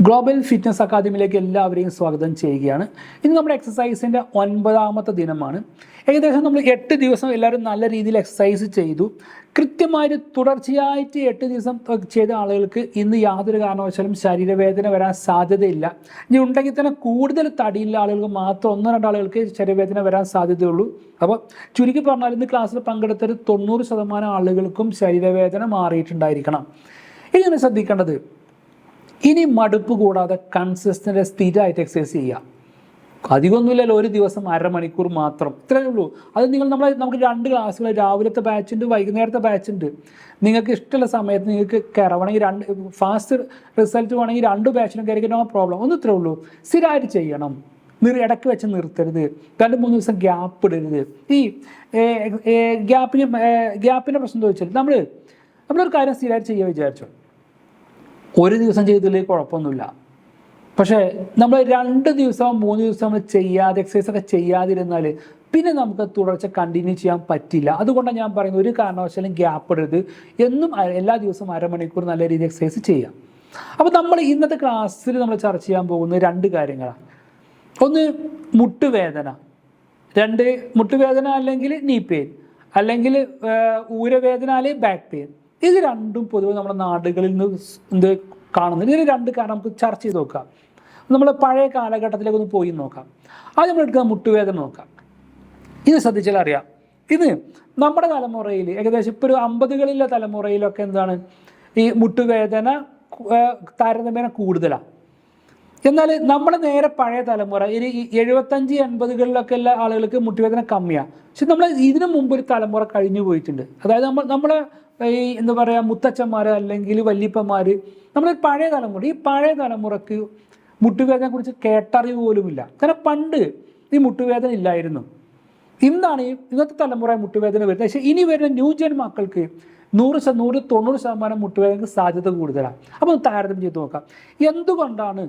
Global fitness അക്കാദമിയിലേക്ക് എല്ലാവരെയും സ്വാഗതം ചെയ്യുകയാണ്. ഇന്ന് നമ്മുടെ എക്സസൈസിൻ്റെ 9ാമത്തെ ദിനമാണ്. ഏകദേശം നമ്മൾ 8 ദിവസം എല്ലാവരും നല്ല രീതിയിൽ എക്സസൈസ് ചെയ്തു. കൃത്യമായിട്ട് തുടർച്ചയായിട്ട് 8 ദിവസം ചെയ്ത ആളുകൾക്ക് ഇന്ന് യാതൊരു കാരണവശാലും ശരീരവേദന വരാൻ സാധ്യതയില്ല. ഇനി ഉണ്ടെങ്കിൽ തന്നെ കൂടുതൽ തടിയുള്ള ആളുകൾക്ക് മാത്രം 1-2 ആളുകൾക്ക് ശരീരവേദന വരാൻ സാധ്യതയുള്ളൂ. അപ്പോൾ ചുരുക്കി പറഞ്ഞാൽ ഇന്ന് ക്ലാസ്സിൽ പങ്കെടുത്തൊരു 90% ആളുകൾക്കും ശരീരവേദന മാറിയിട്ടുണ്ടായിരിക്കണം. ഇങ്ങനെ ശ്രദ്ധിക്കേണ്ടത്, ഇനി മടുപ്പ് കൂടാതെ കൺസിസ്റ്റൻ്റ് സ്ഥിരമായിട്ട് എക്സസൈസ് ചെയ്യുക. അധികമൊന്നുമില്ലല്ലോ, ഒരു ദിവസം അരമണിക്കൂർ മാത്രം, ഇത്രയേ ഉള്ളൂ. അത് നമുക്ക് 2 ക്ലാസ്സുകൾ, രാവിലത്തെ ബാച്ചുണ്ട്, വൈകുന്നേരത്തെ ബാച്ചുണ്ട്. നിങ്ങൾക്ക് ഇഷ്ടമുള്ള സമയത്ത് നിങ്ങൾക്ക് കയറണമെങ്കിൽ ഫാസ്റ്റ് റിസൾട്ട് വേണമെങ്കിൽ 2 ബാച്ചിലും കയറി നോ പ്രോബ്ലം. ഒന്നും ഇത്രയേ ഉള്ളൂ. സ്ഥിരമായിട്ട് ചെയ്യണം. ഇടയ്ക്ക് വെച്ച് നിർത്തരുത്. 2-3 ദിവസം ഗ്യാപ്പ് ഇടരുത്. ഈ ഗ്യാപ്പിൻ്റെ പ്രശ്നം എന്താ വെച്ചാൽ നമ്മളൊരു കാര്യം സ്ഥിരമായിട്ട് ചെയ്യുക വിചാരിച്ചോ, ഒരു ദിവസം ചെയ്തതിലേക്ക് കുഴപ്പമൊന്നുമില്ല. പക്ഷേ നമ്മൾ 2 ദിവസം 3 ദിവസം നമ്മൾ ചെയ്യാതെ എക്സസൈസൊക്കെ ചെയ്യാതിരുന്നാൽ പിന്നെ നമുക്ക് തുടർച്ച കണ്ടിന്യൂ ചെയ്യാൻ പറ്റില്ല. അതുകൊണ്ടാണ് ഞാൻ പറയുന്നത്, ഒരു കാരണവശാലും ഗ്യാപ്പ് ഇടരുത്. എന്നും എല്ലാ ദിവസവും അരമണിക്കൂർ നല്ല രീതിയിൽ എക്സസൈസ് ചെയ്യാം. അപ്പോൾ നമ്മൾ ഇന്നത്തെ ക്ലാസ്സിൽ നമ്മൾ ചർച്ച ചെയ്യാൻ പോകുന്നത് 2 കാര്യങ്ങളാണ്. ഒന്ന്, മുട്ടുവേദന. 2, മുട്ടുവേദന അല്ലെങ്കിൽ നീ പെയിൻ, അല്ലെങ്കിൽ ഊരവേദന അല്ലെങ്കിൽ ബാക്ക് പെയിൻ. ഇത് രണ്ടും പൊതുവെ നമ്മുടെ നാടുകളിൽ നിന്ന് കാണുന്നത്. ഇതിന് 2 കാരണം നമുക്ക് ചർച്ച ചെയ്ത് നോക്കാം. നമ്മൾ പഴയ കാലഘട്ടത്തിലേക്ക് ഒന്ന് പോയി നോക്കാം. അത് നമ്മൾ എടുക്കുക, മുട്ടുവേദന നോക്കാം. ഇത് ശ്രദ്ധിച്ചാൽ അറിയാം, ഇത് നമ്മുടെ തലമുറയിൽ ഏകദേശം ഇപ്പോൾ ഒരു 50കളിലെ തലമുറയിലൊക്കെ എന്താണ് ഈ മുട്ടുവേദന താരതമ്യേന കൂടുതലാണ്. എന്നാൽ നമ്മുടെ നേരെ പഴയ തലമുറ ഒരു 75-80കളിലൊക്കെ ഉള്ള ആളുകൾക്ക് മുട്ടുവേദന കമ്മിയാണ്. പക്ഷെ നമ്മൾ ഇതിനു മുമ്പ് ഒരു തലമുറ കഴിഞ്ഞു പോയിട്ടുണ്ട്. അതായത് നമ്മളെ ഈ എന്താ പറയുക, മുത്തച്ഛന്മാർ അല്ലെങ്കിൽ വല്യപ്പന്മാർ, നമ്മൾ പഴയ തലമുറ, ഈ പഴയ തലമുറക്ക് മുട്ടുവേദനയെ കുറിച്ച് കേട്ടറിവ് പോലുമില്ല. കാരണം പണ്ട് ഈ മുട്ടുവേദന ഇല്ലായിരുന്നു. ഇന്നത്തെ തലമുറ മുട്ടുവേദന വരുന്നത്. പക്ഷേ ഇനി വരുന്ന ന്യൂജൻ മക്കൾക്ക് 100-90% മുട്ടുവേദനക്ക് സാധ്യത കൂടുതലാണ്. അപ്പോൾ താരതമ്യം ചെയ്ത് നോക്കാം. എന്തുകൊണ്ടാണ്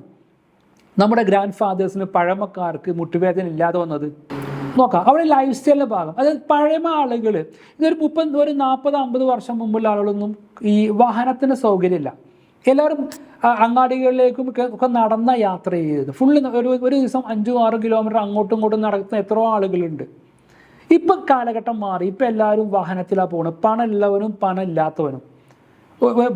നമ്മുടെ ഗ്രാൻഡ് ഫാദേഴ്സിന്, പഴമക്കാർക്ക് മുട്ടുവേദന ഇല്ലാതെ വന്നത് നോക്കാം. അവരുടെ ലൈഫ് സ്റ്റൈലിൻ്റെ ഭാഗം. അതായത് പഴമ ആളുകൾ, ഇതൊരു 40-50 വർഷം മുമ്പുള്ള ആളുകളൊന്നും ഈ വാഹനത്തിൻ്റെ സൗകര്യമില്ല. എല്ലാവരും അങ്ങാടികളിലേക്കും ഒക്കെ നടന്ന യാത്ര ചെയ്തത്. ഫുള്ള് ഒരു ദിവസം 5-6 കിലോമീറ്റർ അങ്ങോട്ടും ഇങ്ങോട്ടും നടക്കുന്ന എത്രയോ ആളുകളുണ്ട്. ഇപ്പം കാലഘട്ടം മാറി. ഇപ്പം എല്ലാവരും വാഹനത്തിലാണ് പോകുന്നത്. പണമുള്ളവനും പണമില്ലാത്തവനും.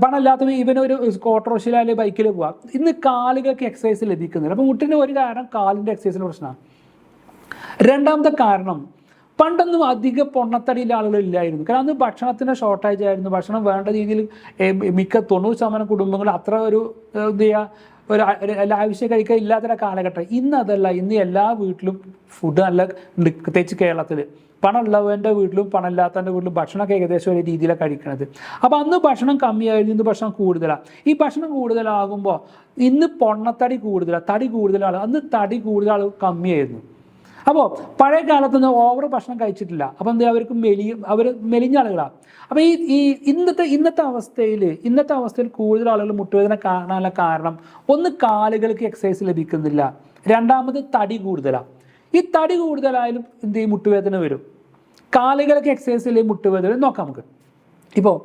പണമില്ലാത്തവൻ ഇവനൊരു ഓട്ടോറിക്ഷയിൽ അല്ലെങ്കിൽ ബൈക്കിൽ പോവാം. ഇന്ന് കാലുകൾക്ക് എക്സസൈസ് ലഭിക്കുന്നില്ല. അപ്പം മുട്ടിൻ്റെ ഒരു കാരണം കാലിൻ്റെ എക്സസൈസിൻ്റെ പ്രശ്നമാണ്. 2ാമത്തെ കാരണം, പണ്ടൊന്നും അധികം പൊണ്ണത്തടിയിലെ ആളുകളില്ലായിരുന്നു. കാരണം അന്ന് ഭക്ഷണത്തിൻ്റെ ഷോർട്ടേജ് ആയിരുന്നു. ഭക്ഷണം വേണ്ട രീതിയിൽ മിക്ക 90% കുടുംബങ്ങൾ അത്ര ഒരു എന്ത് ചെയ്യുക, ഒരു ആവശ്യം കഴിക്കാൻ ഇല്ലാത്തൊരു കാലഘട്ടം. ഇന്ന് അതല്ല. ഇന്ന് എല്ലാ വീട്ടിലും ഫുഡ് നല്ല ഉണ്ട്. പ്രത്യേകിച്ച് കേരളത്തിൽ പണമുള്ളവൻ്റെ വീട്ടിലും പണമില്ലാത്തവൻ്റെ വീട്ടിലും ഭക്ഷണമൊക്കെ ഏകദേശം ഒരു രീതിയിലാണ് കഴിക്കുന്നത്. അപ്പോൾ അന്ന് ഭക്ഷണം കമ്മിയായിരുന്നു, ഇന്ന് ഭക്ഷണം കൂടുതലാണ്. ഈ ഭക്ഷണം കൂടുതലാകുമ്പോൾ ഇന്ന് പൊണ്ണത്തടി കൂടുതലാണ്, തടി കൂടുതലാണ്. അന്ന് തടി കൂടുതൽ കമ്മിയായിരുന്നു. അപ്പോൾ പഴയ കാലത്ത് നിന്ന് ഓവർ ഭക്ഷണം കഴിച്ചിട്ടില്ല. അപ്പോൾ എന്താ, അവർ മെലിഞ്ഞ ആളുകളാണ്. അപ്പോൾ ഈ ഇന്നത്തെ അവസ്ഥയിൽ കൂടുതൽ ആളുകൾ മുട്ടുവേദന കാണാനുള്ള കാരണം, ഒന്ന് കാലുകൾക്ക് എക്സസൈസ് ലഭിക്കുന്നില്ല, 2ാമത് തടി കൂടുതലാണ്. ഈ തടി കൂടുതലായാലും എന്ത് ചെയ്യും, മുട്ടുവേദന വരും. കാലുകൾക്ക് എക്സസൈസ് ഇല്ലെങ്കിൽ മുട്ടുവേദന നോക്കാം നമുക്ക്. ഇപ്പോൾ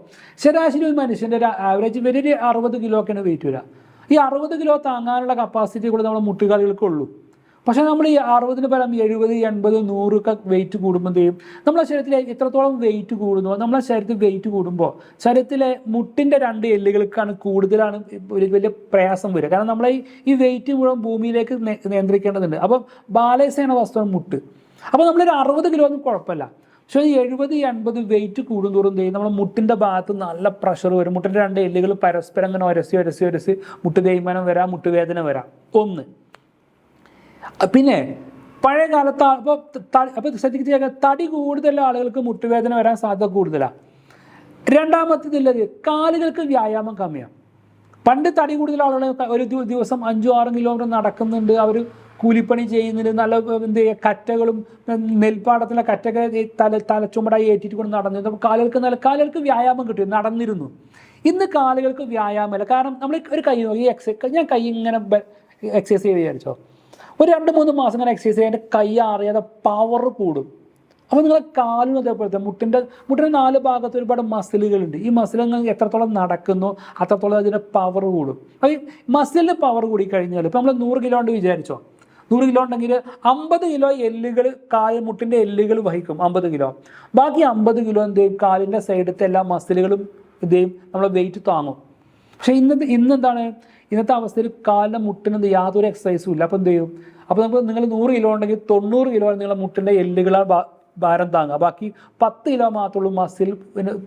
ശരാശരി ഒരു മനുഷ്യൻ്റെ ഒരു ആവറേജ് ഒരു 60 കിലോക്കാണ് വെയിറ്റ് വരിക. ഈ 60 കിലോ താങ്ങാനുള്ള കപ്പാസിറ്റി കൂടെ നമ്മുടെ മുട്ടുകാലുകൾക്കുള്ളൂ. പക്ഷേ നമ്മൾ ഈ 60-ന് പകരം 70, 80, 100 ഒക്കെ വെയിറ്റ് കൂടുമ്പോൾ ചെയ്യും, നമ്മളെ ശരീരത്തിൽ എത്രത്തോളം വെയിറ്റ് കൂടുന്നു, നമ്മളെ ശരീരത്തിൽ വെയിറ്റ് കൂടുമ്പോൾ ശരീരത്തിലെ മുട്ടിൻ്റെ 2 എല്ലുകൾക്കാണ് കൂടുതലാണ് ഒരു വലിയ പ്രയാസം വരിക. കാരണം നമ്മളെ ഈ വെയിറ്റ് മുഴുവൻ ഭൂമിയിലേക്ക് നിയന്ത്രിക്കേണ്ടതുണ്ട്. അപ്പോൾ ബാലൻസ് ചെയ്യുന്ന വസ്തുവാണ് മുട്ട്. അപ്പോൾ നമ്മളൊരു 60 കിലോ ഒന്നും കുഴപ്പമില്ല. പക്ഷേ ഈ 70-80 വെയിറ്റ് കൂടുന്തോറും നമ്മുടെ മുട്ടിൻ്റെ ഭാഗത്ത് നല്ല പ്രഷർ വരും. മുട്ടിൻ്റെ 2 എല്ലുകൾ പരസ്പരം അങ്ങനെ ഒരಸಿ മുട്ട് തേയ്മാനം വരാം, മുട്ടുവേദന വരാം. ഒന്ന്. പിന്നെ പഴയ കാലത്ത് അപ്പോൾ ശ്രദ്ധിക്കുക, തടി കൂടുതലുള്ള ആളുകൾക്ക് മുട്ടുവേദന വരാൻ സാധ്യത കൂടുതലാണ്. 2ാമത്തേതുള്ളത്, കാലുകൾക്ക് വ്യായാമം കമ്മിയാണ്. പണ്ട് തടി കൂടുതൽ ആളുകൾ ഒരു ദിവസം 5-6 കിലോമീറ്റർ നടക്കുന്നുണ്ട്. അവർ കൂലിപ്പണി ചെയ്യുന്നുണ്ട്. നല്ല എന്ത് ചെയ്യുക, കറ്റകളും നെൽപ്പാടത്തിലെ കറ്റൊക്കെ തലച്ചുമടായി ഏറ്റിട്ട് കൊണ്ട് നടന്നിരുന്നു. കാലുകൾക്ക് വ്യായാമം കിട്ടും, നടന്നിരുന്നു. ഇന്ന് കാലുകൾക്ക് വ്യായാമമില്ല. കാരണം നമ്മൾ ഒരു കൈ നോക്കി ഞാൻ കൈ ഇങ്ങനെ എക്സസൈസ് ചെയ്ത് വിചാരിച്ചോ, ഒരു 2-3 മാസം ഇങ്ങനെ എക്സസൈസ് ചെയ്യാൻ കൈ അറിയാതെ പവർ കൂടും. അപ്പോൾ നിങ്ങളെ കാലും അതേപോലത്തെ മുട്ടിൻ്റെ 4 ഭാഗത്ത് ഒരുപാട് മസിലുകളുണ്ട്. ഈ മസിലുകൾ എത്രത്തോളം നടക്കുന്നു അത്രത്തോളം അതിൻ്റെ പവർ കൂടും. അപ്പോൾ ഈ മസിലിന് പവർ കൂടി കഴിഞ്ഞാൽ ഇപ്പോൾ നമ്മൾ 100 കിലോ ഉണ്ട് വിചാരിച്ചോ, 100 കിലോ ഉണ്ടെങ്കിൽ 50 കിലോ എല്ലുകൾ മുട്ടിൻ്റെ എല്ലുകൾ വഹിക്കും 50 കിലോ. ബാക്കി 50 കിലോ എന്ത് ചെയ്യും, കാലിൻ്റെ സൈഡത്തെ എല്ലാ മസിലുകളും എന്ത് ചെയ്യും, നമ്മളെ വെയിറ്റ് താങ്ങും. പക്ഷേ ഇന്നെന്താണ്, ഇന്നത്തെ അവസ്ഥയിൽ കാലിൻ്റെ മുട്ടിന് യാതൊരു എക്സസൈസും ഇല്ല. അപ്പോൾ എന്ത് ചെയ്യും, അപ്പോൾ നിങ്ങൾ 100 കിലോ ഉണ്ടെങ്കിൽ 90 കിലോ നിങ്ങളുടെ മുട്ടിൻ്റെ എല്ലുകളാണ് ഭാരം താങ്ങുക, ബാക്കി 10 കിലോ മാത്രമുള്ളൂ മസിൽ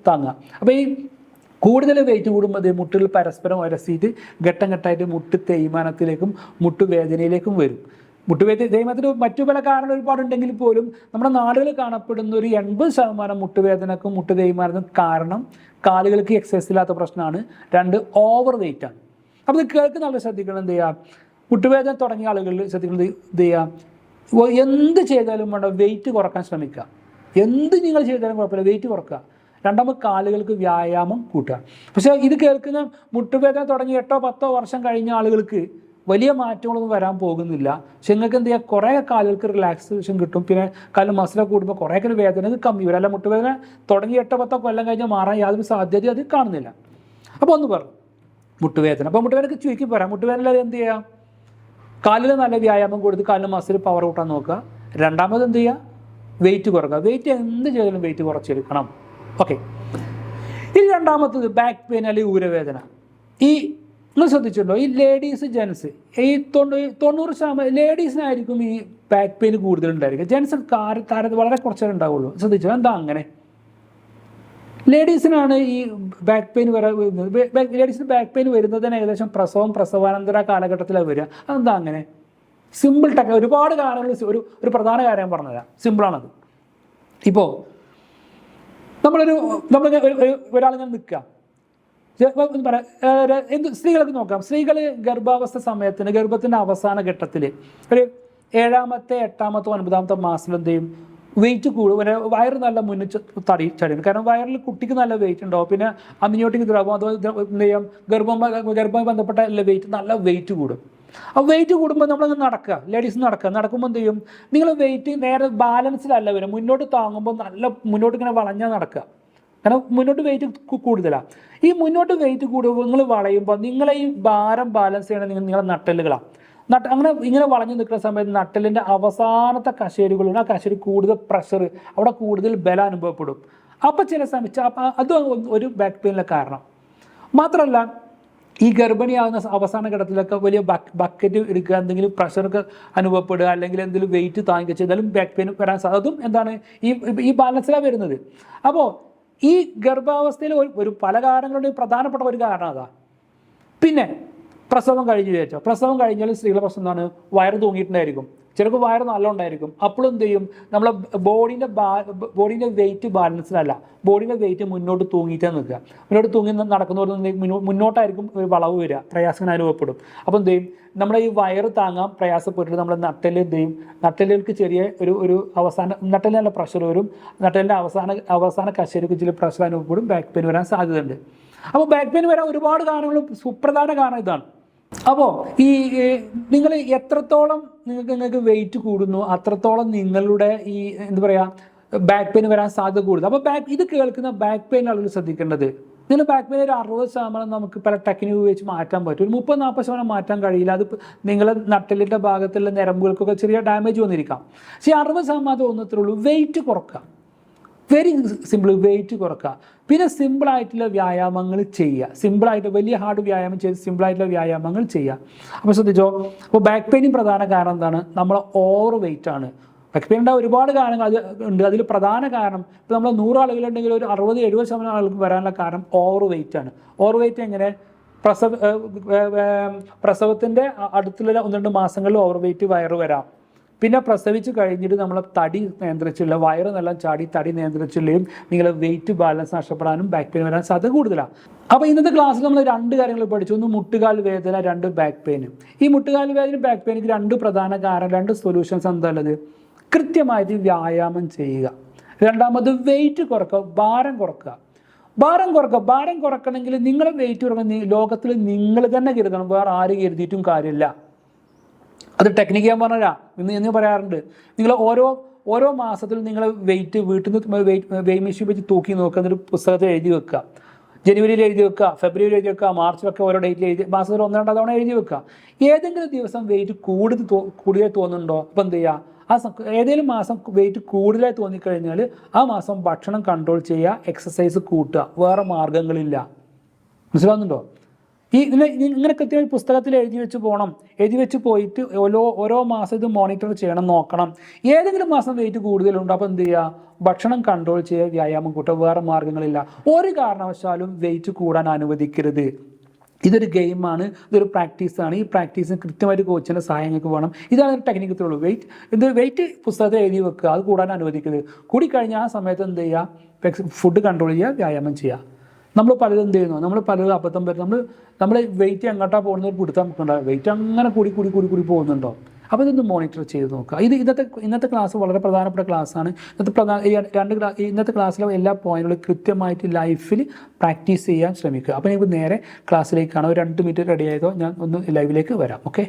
താങ്ങുക. അപ്പോൾ ഈ കൂടുതൽ വെയിറ്റ് കൂടുമ്പോൾ മുട്ടുകൾ പരസ്പരം ഉരസിയിട്ട് ഘട്ടം ഘട്ടമായിട്ട് മുട്ട് തേയ്മാനത്തിലേക്കും മുട്ടുവേദനയിലേക്കും വരും. തേയ്മാനത്തിന് മറ്റു പല കാരണം ഒരുപാടുണ്ടെങ്കിൽ പോലും നമ്മുടെ നാടുകളിൽ കാണപ്പെടുന്ന ഒരു 80% മുട്ടുവേദനക്കും മുട്ട് തേയ്മാനത്തിനും കാരണം കാലുകൾക്ക് എക്സസൈസ് ഇല്ലാത്ത പ്രശ്നമാണ്. 2 ഓവർ വെയിറ്റാണ്. അപ്പോൾ ഇത് കേൾക്കുന്ന ആളുകൾ ശ്രദ്ധിക്കണം, എന്ത് ചെയ്യുക, മുട്ടുവേദന തുടങ്ങിയ ആളുകളിൽ ശ്രദ്ധിക്കുന്നത് എന്ത് ചെയ്യുക, എന്ത് ചെയ്താലും വേണ്ട വെയിറ്റ് കുറക്കാൻ ശ്രമിക്കുക. എന്ത് നിങ്ങൾ ചെയ്താലും കുഴപ്പമില്ല, വെയിറ്റ് കുറക്കുക. രണ്ടാമത് കാലുകൾക്ക് വ്യായാമം കൂട്ടുക. പക്ഷേ ഇത് കേൾക്കുന്ന മുട്ടുവേദന തുടങ്ങി 8-10 വർഷം കഴിഞ്ഞ ആളുകൾക്ക് വലിയ മാറ്റങ്ങളൊന്നും വരാൻ പോകുന്നില്ല. പക്ഷെ നിങ്ങൾക്ക് എന്ത് ചെയ്യുക, കുറേ കാലുകൾക്ക് റിലാക്സേഷൻ കിട്ടും. പിന്നെ കാലിൽ മസിലൊക്കെ കൂടുമ്പോൾ കുറേയൊക്കെ ഒരു വേദന കമ്മി വരും. അല്ല മുട്ടുവേദന തുടങ്ങി 8-10 കൊല്ലം കഴിഞ്ഞാൽ മാറാൻ യാതൊരു സാധ്യതയും അത് കാണുന്നില്ല. അപ്പോൾ ഒന്ന് പറഞ്ഞു മുട്ടുവേദന. അപ്പോൾ മുട്ടുവേദനക്ക് ചുരുക്കി പറയാം, മുട്ടുവേദന എന്ത് ചെയ്യുക, കാലിൽ നല്ല വ്യായാമം കൊടുത്ത് കാലിന് മസിൽ പവർ കൂട്ടാൻ നോക്കുക. രണ്ടാമത് എന്ത് ചെയ്യുക, വെയിറ്റ് കുറക്കുക. വെയിറ്റ് എന്ത് ചെയ്താലും വെയിറ്റ് കുറച്ചെടുക്കണം. ഓക്കെ. ഇനി രണ്ടാമത്തത് ബാക്ക് പെയിൻ അല്ലെങ്കിൽ ഊരവേദന. ഈ നിങ്ങൾ ശ്രദ്ധിച്ചിട്ടുണ്ടോ, ഈ ലേഡീസ് ജെൻസ് ഈ 90% ലേഡീസിനായിരിക്കും ഈ ബാക്ക് പെയിൻ കൂടുതലുണ്ടായിരിക്കും. ജെൻസ് താരത്തിൽ വളരെ കുറച്ചേ ഉണ്ടാവുള്ളൂ. ശ്രദ്ധിച്ചോ, എന്താ അങ്ങനെ? ലേഡീസിനാണ് ഈ ബാക്ക് പെയിൻ ലേഡീസിന് ബാക്ക് പെയിൻ വരുന്നതിന് ഏകദേശം പ്രസവാനന്തര കാലഘട്ടത്തിലാണ് വരിക. അതെന്താ അങ്ങനെ? സിമ്പിൾ ഒരുപാട് കാരണങ്ങൾ, ഒരു പ്രധാന കാര്യം പറഞ്ഞുതരാം. സിമ്പിളാണത്. ഇപ്പോൾ നമ്മൾ ഒരാളിങ്ങനെ നിൽക്കുക, സ്ത്രീകൾക്ക് നോക്കാം. സ്ത്രീകൾ ഗർഭാവസ്ഥ സമയത്തിന് ഗർഭത്തിൻ്റെ അവസാന ഘട്ടത്തിൽ ഒരു 7ാമത്തെ 8ാമത്തെ 9ാമത്തെ മാസത്തിൽ എന്ത് ചെയ്യും, വെയിറ്റ് കൂടും. വയറ് നല്ല മുന്നിൽ ചടിയും. കാരണം വയറിൽ കുട്ടിക്ക് നല്ല വെയിറ്റ് ഉണ്ടാവും. പിന്നെ അമ്നിയോട്ടിക് ദ്രവം അത് എന്ത് ചെയ്യാം, ഗർഭവുമായി ബന്ധപ്പെട്ട വെയിറ്റ് നല്ല വെയിറ്റ് കൂടും. ആ വെയിറ്റ് കൂടുമ്പോൾ നമ്മളങ്ങ് നടക്കുക, ലേഡീസ് നടക്കുമ്പോൾ എന്ത് ചെയ്യും, നിങ്ങൾ വെയിറ്റ് നേരെ ബാലൻസിലല്ല വരും, മുന്നോട്ട് താങ്ങുമ്പോൾ നല്ല മുന്നോട്ട് ഇങ്ങനെ വളഞ്ഞാൽ നടക്കുക. കാരണം മുന്നോട്ട് വെയിറ്റ് കൂടുതലാണ്. ഈ മുന്നോട്ട് വെയിറ്റ് കൂടുമ്പോൾ നിങ്ങൾ വളയുമ്പോൾ നിങ്ങളെ ഈ ഭാരം ബാലൻസ് ചെയ്യണത് നിങ്ങളുടെ നട്ടെല്ലുകളാണ്. അങ്ങനെ ഇങ്ങനെ വളഞ്ഞു നിൽക്കുന്ന സമയത്ത് നട്ടെല്ലിൻ്റെ അവസാനത്തെ കശേരുകളുണ്ട്. ആ കശേരി കൂടുതൽ പ്രഷർ, അവിടെ കൂടുതൽ ബലം അനുഭവപ്പെടും. അപ്പോൾ ചില സമയത്ത് അത് ഒരു ബാക്ക് പെയിനിലെ കാരണം. മാത്രമല്ല, ഈ ഗർഭിണിയാകുന്ന അവസാന ഘട്ടത്തിലൊക്കെ വലിയ ബക്കറ്റ് എടുക്കുക, എന്തെങ്കിലും പ്രഷറൊക്കെ അനുഭവപ്പെടുക, അല്ലെങ്കിൽ എന്തെങ്കിലും വെയിറ്റ് താങ്ങിക്കുക ചെയ്താലും ബാക്ക് പെയിൻ വരാൻ സാധ്യതും എന്താണ്, ഈ ബാലൻസിലാണ് വരുന്നത്. അപ്പോൾ ഈ ഗർഭാവസ്ഥയിൽ ഒരു പല കാരണങ്ങളുടെയും പ്രധാനപ്പെട്ട ഒരു കാരണം അതാ. പിന്നെ പ്രസവം കഴിഞ്ഞ് വിചാരിച്ചോ, പ്രസവം കഴിഞ്ഞാൽ സ്ത്രീകളുടെ പ്രശ്നം എന്താണ്, വയറ് തൂങ്ങിയിട്ടുണ്ടായിരിക്കും. ചിലർക്ക് വയറ് നല്ല ഉണ്ടായിരിക്കും. അപ്പോഴും എന്ത് ചെയ്യും, നമ്മളെ ബോഡീൻ്റെ വെയിറ്റ് ബാലൻസിലല്ല, ബോഡീൻ്റെ വെയിറ്റ് മുന്നോട്ട് തൂങ്ങിയിട്ടേ നിൽക്കുക. മുന്നോട്ട് തൂങ്ങി നടക്കുന്നവർ മുന്നോട്ടായിരിക്കും വളവ് വരിക, പ്രയാസം അനുഭവപ്പെടും. അപ്പോൾ എന്ത് ചെയ്യും, നമ്മുടെ ഈ വയറ് താങ്ങാൻ പ്രയാസപ്പെട്ടിട്ട് നമ്മുടെ നട്ടെല്ല് എന്ത് ചെയ്യും, നട്ടെല്ലുകൾക്ക് ചെറിയ ഒരു നട്ടെല്ലിന് നല്ല പ്രഷർ വരും. നട്ടെല്ലിൻ്റെ അവസാന കശേരിക്ക് ചില പ്രഷർ അനുഭവപ്പെടും. ബാക്ക് പെയിൻ വരാൻ സാധ്യതയുണ്ട്. അപ്പോൾ ബാക്ക് പെയിൻ വരാൻ ഒരുപാട് കാരണങ്ങൾ, സുപ്രധാന കാരണം ഇതാണ്. അപ്പോൾ ഈ നിങ്ങൾ എത്രത്തോളം നിങ്ങൾക്ക് വെയിറ്റ് കൂടുന്നു അത്രത്തോളം നിങ്ങളുടെ ഈ എന്താ പറയുക ബാക്ക് പെയിൻ വരാൻ സാധ്യത കൂടുതൽ. അപ്പോൾ ഇത് കേൾക്കുന്ന ബാക്ക് പെയിൻ ആളുകൾ ശ്രദ്ധിക്കേണ്ടത്, നിങ്ങൾ ബാക്ക് പെയിൻ ഒരു 60% നമുക്ക് പല ടെക്നിക്ക് ഉപയോഗിച്ച് മാറ്റാൻ പറ്റും. ഒരു 30-40% മാറ്റാൻ കഴിയില്ല. അത് നിങ്ങളെ നട്ടെല്ലിൻ്റെ ഭാഗത്തുള്ള ഞരമ്പുകൾക്കൊക്കെ ചെറിയ ഡാമേജ് വന്നിരിക്കാം. പക്ഷേ 60% ഒന്നത്രേ ഉള്ളൂ, വെയിറ്റ് കുറക്കുക. വെരി സിമ്പിൾ, വെയിറ്റ് കുറക്കുക. പിന്നെ സിമ്പിളായിട്ടുള്ള വ്യായാമങ്ങൾ ചെയ്യുക. സിമ്പിളായിട്ട് വലിയ ഹാർഡ് വ്യായാമം ചെയ്ത് സിമ്പിളായിട്ടുള്ള വ്യായാമങ്ങൾ ചെയ്യുക. അപ്പോൾ ശ്രദ്ധിച്ചോ, അപ്പോൾ ബാക്ക് പെയിനും പ്രധാന കാരണം എന്താണ്, നമ്മൾ ഓവർ വെയിറ്റ് ആണ്. ബാക്ക് പെയിൻ ഉണ്ടാകും ഒരുപാട് കാരണങ്ങൾ അത് ഉണ്ട്. അതിൽ പ്രധാന കാരണം ഇപ്പോൾ നമ്മൾ 100 ആളുകളുണ്ടെങ്കിൽ ഒരു 60-70% ആളുകൾക്ക് വരാനുള്ള കാരണം ഓവർ വെയിറ്റ് ആണ്. ഓവർ വെയിറ്റ് എങ്ങനെ, പ്രസവത്തിൻ്റെ അടുത്തുള്ള 1-2 മാസങ്ങളിൽ ഓവർ വെയിറ്റ് വയറ് വരാം. പിന്നെ പ്രസവിച്ച് കഴിഞ്ഞിട്ട് നമ്മളെ തടി നിയന്ത്രിച്ചുള്ള വയറ് നല്ല ചാടി തടി നിയന്ത്രിച്ചുള്ളയും നിങ്ങളെ വെയിറ്റ് ബാലൻസ് നഷ്ടപ്പെടാനും ബാക്ക് പെയിൻ വരാൻ സാധ്യത കൂടുതലാണ്. അപ്പോൾ ഇന്നത്തെ ക്ലാസ്സിൽ നമ്മൾ 2 കാര്യങ്ങൾ പഠിച്ചു. ഒന്ന് മുട്ടുകാൽ വേദന, 2 ബാക്ക് പെയിൻ. ഈ മുട്ടുകാൽ വേദന ബാക്ക് പെയിനിക്ക് 2 പ്രധാന കാരണം, 2 സൊല്യൂഷൻസ് എന്താ ഉള്ളത്, കൃത്യമായിട്ട് വ്യായാമം ചെയ്യുക. രണ്ടാമത് വെയിറ്റ് കുറക്കുക, ഭാരം കുറക്കുക. ഭാരം കുറക്കണമെങ്കിൽ നിങ്ങളെ വെയിറ്റ് കുറക്കണം, ലോകത്തിൽ നിങ്ങൾ തന്നെ കരുതണം, വേറെ ആര് കരുതിയിട്ടും കാര്യമില്ല. അത് ടെക്നിക്ക് ഞാൻ പറഞ്ഞുതരാം എന്ന് പറയാറുണ്ട്. നിങ്ങൾ ഓരോ മാസത്തിലും നിങ്ങൾ വെയിറ്റ് വീട്ടിൽ നിന്ന് വെയിറ്റ് മെഷീൻ വെച്ച് തൂക്കി നോക്കുക, എന്നൊരു പുസ്തകത്തിൽ എഴുതി വെക്കുക. ജനുവരിയിൽ എഴുതി വെക്കുക, ഫെബ്രുവരി എഴുതി വെക്കുക, മാർച്ചിലൊക്കെ ഓരോ ഡേറ്റിൽ എഴുതി, മാസത്തിൽ 1-2 തവണ എഴുതി വെക്കുക. ഏതെങ്കിലും ദിവസം വെയിറ്റ് കൂടുതലായി തോന്നുന്നുണ്ടോ, അപ്പോൾ എന്ത് ചെയ്യുക, ഏതെങ്കിലും മാസം വെയിറ്റ് കൂടുതലായി തോന്നിക്കഴിഞ്ഞാൽ ആ മാസം ഭക്ഷണം കൺട്രോൾ ചെയ്യുക, എക്സസൈസ് കൂട്ടുക, വേറെ മാർഗ്ഗങ്ങളില്ല. മനസ്സിലാവുന്നുണ്ടോ? ഇങ്ങനെ കൃത്യമായി പുസ്തകത്തിൽ എഴുതി വെച്ച് പോകണം. എഴുതി വെച്ച് പോയിട്ട് ഓരോ മാസം ഇത് മോണിറ്റർ ചെയ്യണം, നോക്കണം. ഏതെങ്കിലും മാസം വെയിറ്റ് കൂടുതലുണ്ടോ, അപ്പോൾ എന്ത് ചെയ്യുക, ഭക്ഷണം കൺട്രോൾ ചെയ്യുക, വ്യായാമം കൂട്ടുക, വേറെ മാർഗ്ഗങ്ങളില്ല. ഒരു കാരണവശാലും വെയിറ്റ് കൂടാൻ അനുവദിക്കരുത്. ഇതൊരു ഗെയിമാണ്, ഇതൊരു പ്രാക്ടീസാണ്. ഈ പ്രാക്ടീസിന് കൃത്യമായിട്ട് കോച്ചിൻ്റെ സഹായം നിങ്ങൾക്ക് വേണം. ഇതാണ് ഒരു ടെക്നിക്കത്തുള്ളൂ. വെയിറ്റ് പുസ്തകത്തിൽ എഴുതി വെക്കുക, അത് കൂടാൻ അനുവദിക്കരുത്. കൂടിക്കഴിഞ്ഞാൽ ആ സമയത്ത് എന്ത് ചെയ്യുക, ഫുഡ് കൺട്രോൾ ചെയ്യുക, വ്യായാമം ചെയ്യുക. നമ്മൾ പലതും എന്ത് ചെയ്യുന്നു, നമ്മൾ പലതും അബദ്ധം വരും. നമ്മൾ വെയിറ്റ് എങ്ങോട്ടാണ് പോകുന്നത് പിടുത്തം നമുക്കുണ്ടാകും. വെയിറ്റ് അങ്ങനെ കൂടി പോകുന്നുണ്ടോ, അപ്പോൾ ഇതൊന്ന് മോണിറ്റർ ചെയ്ത് നോക്കുക. ഇന്നത്തെ ക്ലാസ് വളരെ പ്രധാനപ്പെട്ട ക്ലാസ്സാണ്. ഇന്നത്തെ ക്ലാസ്സിലെ എല്ലാ പോയിന്റുകളും കൃത്യമായിട്ട് ലൈഫിൽ പ്രാക്ടീസ് ചെയ്യാൻ ശ്രമിക്കുക. അപ്പോൾ നിങ്ങൾക്ക് നേരെ ക്ലാസ്സിലേക്കാണ്. ഒരു 2 മിനിറ്റ് റെഡി ആയതോ ഞാൻ ഒന്ന് ലൈവിലേക്ക് വരാം. ഓക്കെ.